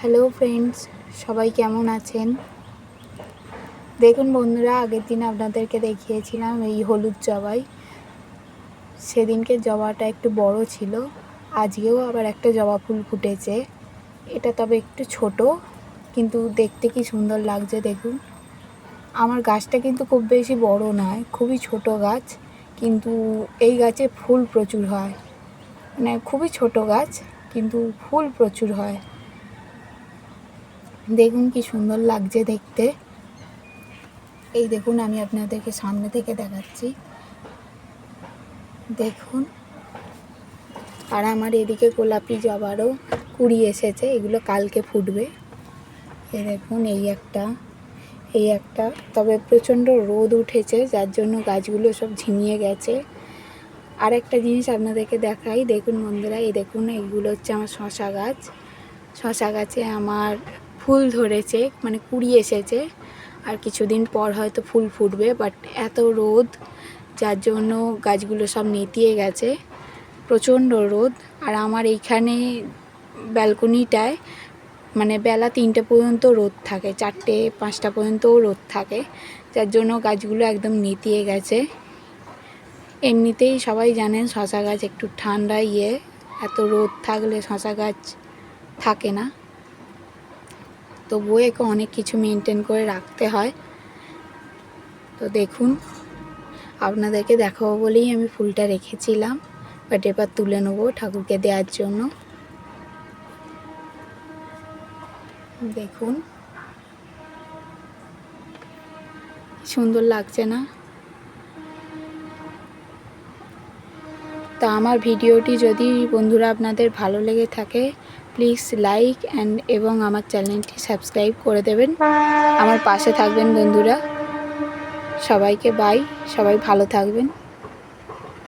Hello friends, সবাই কেমন আছেন? দেখুন বন্ধুরা, আগের দিন আপনাদেরকে দেখিয়েছিলাম এই হলুদ জবাই। সেদিনকে জবাটা একটু বড় ছিল, আজকেও আবার একটা জবা ফুল ফুটেছে। এটা তবে একটু ছোট, কিন্তু দেখতে কি সুন্দর লাগছে দেখুন। আমার গাছটা কিন্তু খুব বেশি বড় নয়, খুবই ছোট গাছ, কিন্তু এই গাছে ফুল প্রচুর হয়। মানে খুবই ছোট গাছ, কিন্তু ফুল প্রচুর হয়। দেখুন কি সুন্দর লাগছে দেখতে। এই দেখুন, আমি আপনাদেরকে সামনে থেকে দেখাচ্ছি, দেখুন। আর আমার এদিকে গোলাপি জবারও কুড়ি এসেছে, এগুলো কালকে ফুটবে। এই দেখুন, এই একটা তবে প্রচণ্ড রোদ উঠেছে, যার জন্য গাছগুলো সব ঝিমিয়ে গেছে। আর একটা জিনিস আপনাদেরকে দেখাই, দেখুন বন্ধুরা, এই দেখুন, এইগুলো হচ্ছে আমার শশা গাছ। শশা গাছে আমার ফুল ধরেছে, মানে কুড়ি এসেছে। আর কিছুদিন পর হয়তো ফুল ফুটবে, বাট এত রোদ, যার জন্য গাছগুলো সব নেতিয়ে গেছে, প্রচণ্ড রোদ। আর আমার এইখানে ব্যালকনিটায় মানে বেলা 3টে পর্যন্ত রোদ থাকে, 4টে-5টা পর্যন্তও রোদ থাকে, যার জন্য গাছগুলো একদম নেতিয়ে গেছে। এমনিতেই সবাই জানেন শশা গাছ একটু ঠান্ডা এত রোদ থাকলে শশা গাছ থাকে না, তবুও একে অনেক কিছু মেনটেন করে রাখতে হয়। তো দেখুন, আপনাদেরকে দেখাবো বলেই আমি ফুলটা রেখেছিলাম, বাট এবার তুলে নেবো ঠাকুরকে দেওয়ার জন্য। দেখুন সুন্দর লাগছে না? তা আমার ভিডিওটি যদি বন্ধুরা আপনাদের ভালো লেগে থাকে, প্লিজ লাইক এবং আমার চ্যানেলটি সাবস্ক্রাইব করে দেবেন, আমার পাশে থাকবেন বন্ধুরা। সবাইকে বাই, সবাই ভালো থাকবেন।